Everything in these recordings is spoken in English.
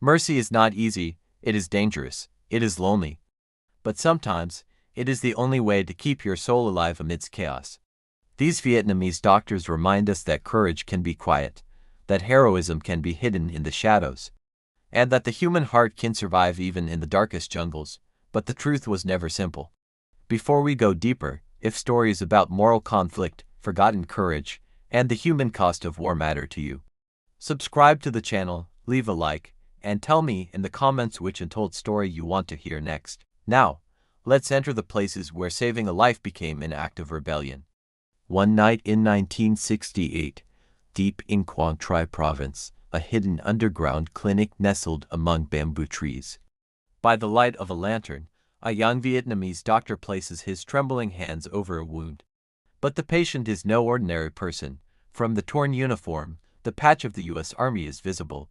Mercy is not easy, it is dangerous, it is lonely. But sometimes, it is the only way to keep your soul alive amidst chaos. These Vietnamese doctors remind us that courage can be quiet, that heroism can be hidden in the shadows, and that the human heart can survive even in the darkest jungles, but the truth was never simple. Before we go deeper, if stories about moral conflict, forgotten courage, and the human cost of war matter to you, subscribe to the channel, leave a like, and tell me in the comments which untold story you want to hear next. Now, let's enter the places where saving a life became an act of rebellion. One night in 1968, deep in Quang Tri province, a hidden underground clinic nestled among bamboo trees. By the light of a lantern, a young Vietnamese doctor places his trembling hands over a wound. But the patient is no ordinary person. From the torn uniform, the patch of the U.S. Army is visible.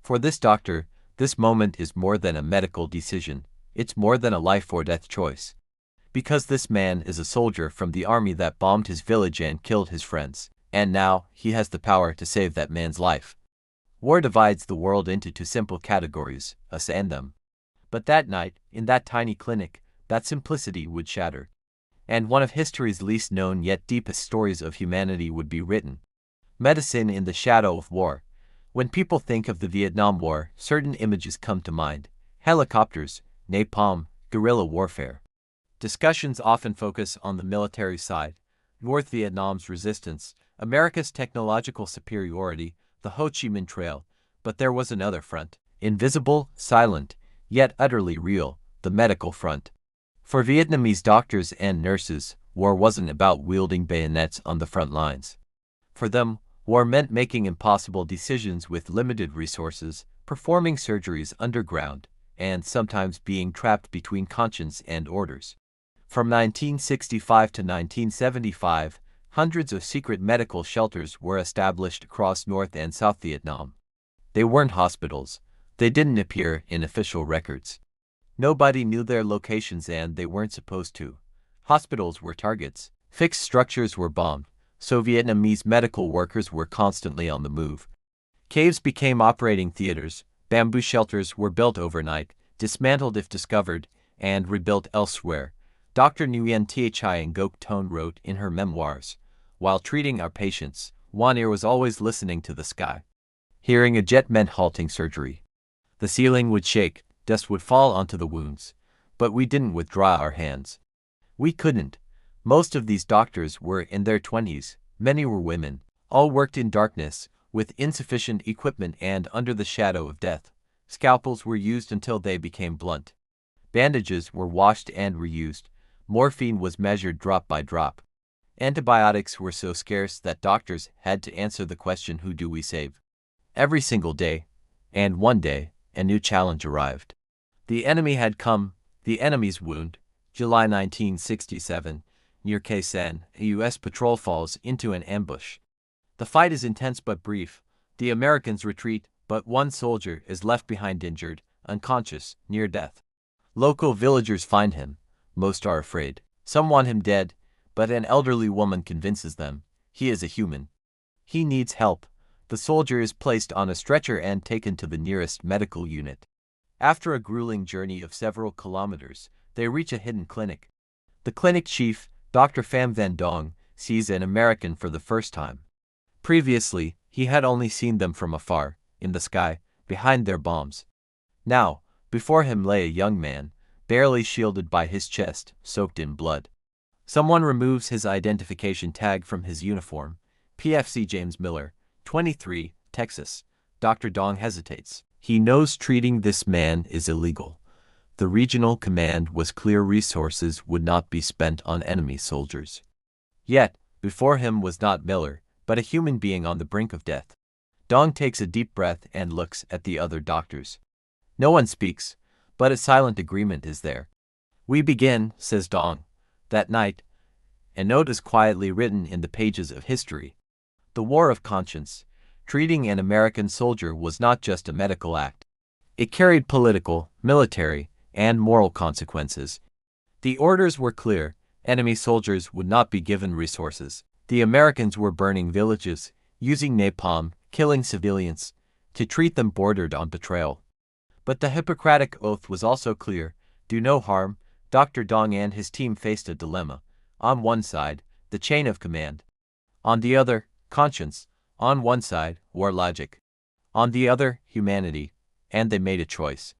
For this doctor, this moment is more than a medical decision, it's more than a life or death choice. Because this man is a soldier from the army that bombed his village and killed his friends, and now he has the power to save that man's life. War divides the world into two simple categories, us and them. But that night, in that tiny clinic, that simplicity would shatter. And one of history's least known yet deepest stories of humanity would be written. Medicine in the shadow of war. When people think of the Vietnam War, certain images come to mind. Helicopters, napalm, guerrilla warfare. Discussions often focus on the military side, North Vietnam's resistance, America's technological superiority, the Ho Chi Minh Trail, but there was another front, invisible, silent, yet utterly real, the medical front. For Vietnamese doctors and nurses, war wasn't about wielding bayonets on the front lines. For them, war meant making impossible decisions with limited resources, performing surgeries underground, and sometimes being trapped between conscience and orders. From 1965 to 1975, hundreds of secret medical shelters were established across North and South Vietnam. They weren't hospitals. They didn't appear in official records. Nobody knew their locations and they weren't supposed to. Hospitals were targets. Fixed structures were bombed, so Vietnamese medical workers were constantly on the move. Caves became operating theaters, bamboo shelters were built overnight, dismantled if discovered, and rebuilt elsewhere. Dr. Nguyen Thi Ngoc Ton wrote in her memoirs, "While treating our patients, one ear was always listening to the sky. Hearing a jet meant halting surgery. The ceiling would shake, dust would fall onto the wounds, but we didn't withdraw our hands. We couldn't. Most of these doctors were in their 20s, many were women, all worked in darkness, with insufficient equipment and under the shadow of death. Scalpels were used until they became blunt. Bandages were washed and reused. Morphine was measured drop by drop. Antibiotics were so scarce that doctors had to answer the question, who do we save? Every single day. And one day, a new challenge arrived. The enemy had come, the enemy's wound. July 1967, near Khe Sanh, a U.S. patrol falls into an ambush. The fight is intense but brief. The Americans retreat, but one soldier is left behind injured, unconscious, near death. Local villagers find him. Most are afraid. Some want him dead, but an elderly woman convinces them. He is a human. He needs help. The soldier is placed on a stretcher and taken to the nearest medical unit. After a grueling journey of several kilometers, they reach a hidden clinic. The clinic chief, Dr. Pham Van Dong, sees an American for the first time. Previously, he had only seen them from afar, in the sky, behind their bombs. Now, before him lay a young man, barely shielded by his chest, soaked in blood. Someone removes his identification tag from his uniform. PFC James Miller, 23, Texas. Dr. Dong hesitates. He knows treating this man is illegal. The regional command was clear resources would not be spent on enemy soldiers. Yet, before him was not Miller, but a human being on the brink of death. Dong takes a deep breath and looks at the other doctors. No one speaks, but a silent agreement is there. "We begin," says Dong. That night, a note is quietly written in the pages of history. The War of Conscience. Treating an American soldier was not just a medical act. It carried political, military, and moral consequences. The orders were clear. Enemy soldiers would not be given resources. The Americans were burning villages, using napalm, killing civilians. To treat them bordered on betrayal. But the Hippocratic Oath was also clear: do no harm. Dr. Dong and his team faced a dilemma. On one side, the chain of command. On the other, conscience. On one side, war logic. On the other, humanity. And they made a choice.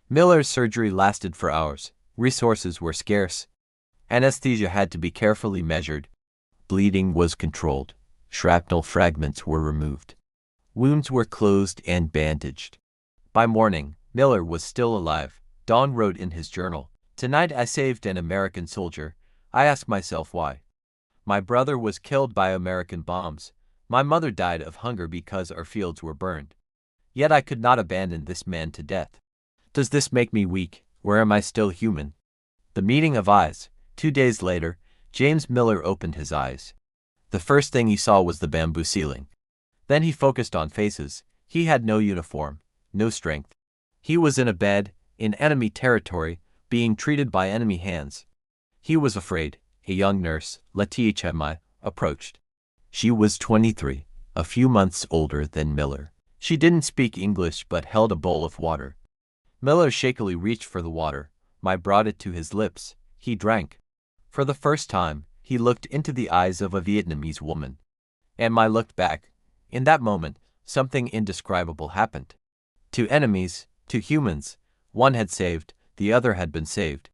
Miller's surgery lasted for hours. Resources were scarce. Anesthesia had to be carefully measured. Bleeding was controlled. Shrapnel fragments were removed. Wounds were closed and bandaged. By morning, Miller was still alive. Don wrote in his journal, "Tonight I saved an American soldier. I ask myself why. My brother was killed by American bombs. My mother died of hunger because our fields were burned. Yet I could not abandon this man to death. Does this make me weak, or am I still human?" The meeting of eyes. 2 days later, James Miller opened his eyes. The first thing he saw was the bamboo ceiling. Then he focused on faces. He had no uniform, no strength. He was in a bed, in enemy territory, being treated by enemy hands. He was afraid. A young nurse, Letitia, approached. She was 23, a few months older than Miller. She didn't speak English but held a bowl of water. Miller shakily reached for the water. Mai brought it to his lips. He drank. For the first time, he looked into the eyes of a Vietnamese woman. And Mai looked back. In that moment, something indescribable happened. Two enemies, two humans, one had saved, the other had been saved.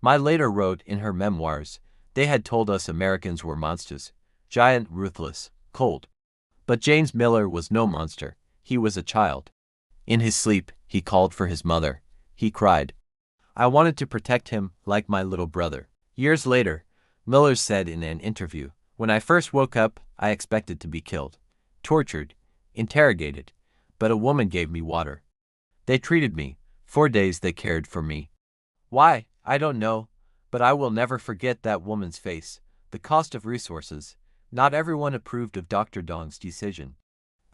Mai later wrote in her memoirs, "They had told us Americans were monsters, giant, ruthless, cold. But James Miller was no monster, he was a child. In his sleep, he called for his mother. He cried. I wanted to protect him like my little brother." Years later, Miller said in an interview, "When I first woke up, I expected to be killed, tortured, interrogated, but a woman gave me water. They treated me. 4 days they cared for me. Why, I don't know, but I will never forget that woman's face. The cost of resources. Not everyone approved of Dr. Dong's decision."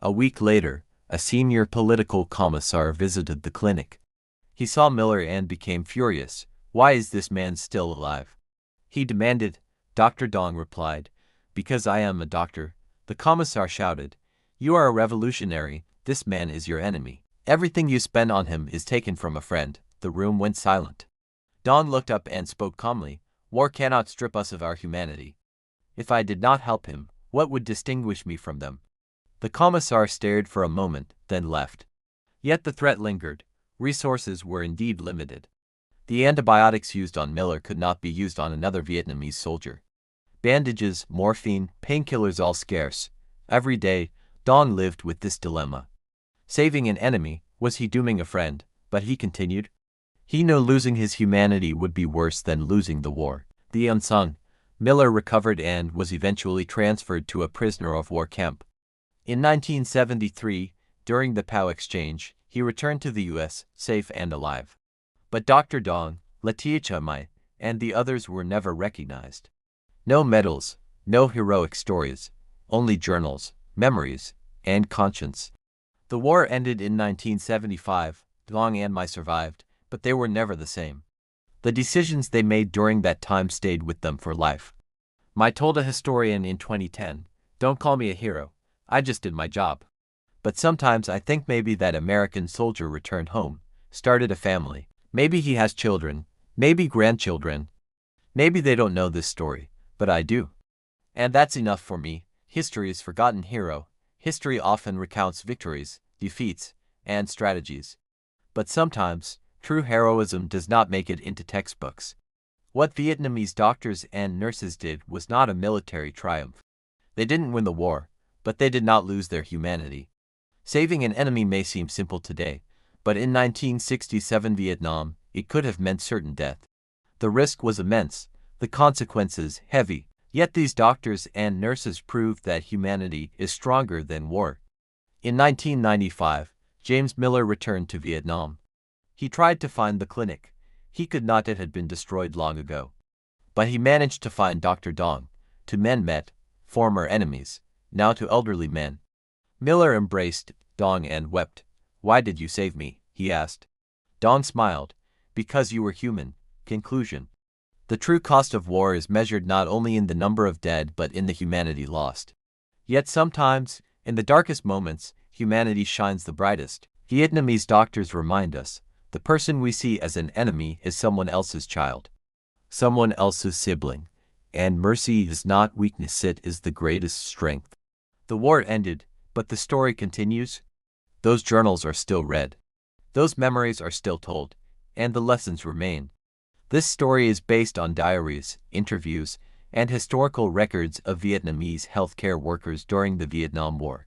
A week later, a senior political commissar visited the clinic. He saw Miller and became furious. Why is this man still alive? He demanded. Dr. Dong replied, "Because I am a doctor." The commissar shouted, "You are a revolutionary, this man is your enemy. Everything you spend on him is taken from a friend." The room went silent. Dong looked up and spoke calmly, "War cannot strip us of our humanity. If I did not help him, what would distinguish me from them?" The commissar stared for a moment, then left. Yet the threat lingered. Resources were indeed limited. The antibiotics used on Miller could not be used on another Vietnamese soldier. Bandages, morphine, painkillers all scarce. Every day, Dong lived with this dilemma. Saving an enemy, was he dooming a friend? But he continued. He knew losing his humanity would be worse than losing the war. The unsung. Miller recovered and was eventually transferred to a prisoner of war camp. In 1973, during the POW exchange, he returned to the U.S., safe and alive. But Dr. Dong, Letitia Mai, and the others were never recognized. No medals, no heroic stories, only journals, memories, and conscience. The war ended in 1975, Dong and Mai survived, but they were never the same. The decisions they made during that time stayed with them for life. Mai told a historian in 2010, "Don't call me a hero, I just did my job. But sometimes I think maybe that American soldier returned home, started a family. Maybe he has children, maybe grandchildren. Maybe they don't know this story, but I do. And that's enough for me." History's forgotten hero. History often recounts victories, defeats, and strategies. But sometimes, true heroism does not make it into textbooks. What Vietnamese doctors and nurses did was not a military triumph. They didn't win the war, but they did not lose their humanity. Saving an enemy may seem simple today, but in 1967 Vietnam, it could have meant certain death. The risk was immense, the consequences heavy, yet these doctors and nurses proved that humanity is stronger than war. In 1995, James Miller returned to Vietnam. He tried to find the clinic. He could not, it had been destroyed long ago. But he managed to find Dr. Dong. Two men met, former enemies, now two elderly men. Miller embraced Dong and wept. "Why did you save me?" he asked. Dong smiled. "Because you were human." Conclusion. The true cost of war is measured not only in the number of dead but in the humanity lost. Yet sometimes, in the darkest moments, humanity shines the brightest. Vietnamese doctors remind us, The person we see as an enemy is someone else's child, someone else's sibling, and mercy is not weakness, it is the greatest strength. The war ended, but the story continues. Those journals are still read. Those memories are still told, and the lessons remain. This story is based on diaries, interviews, and historical records of Vietnamese healthcare workers during the Vietnam War.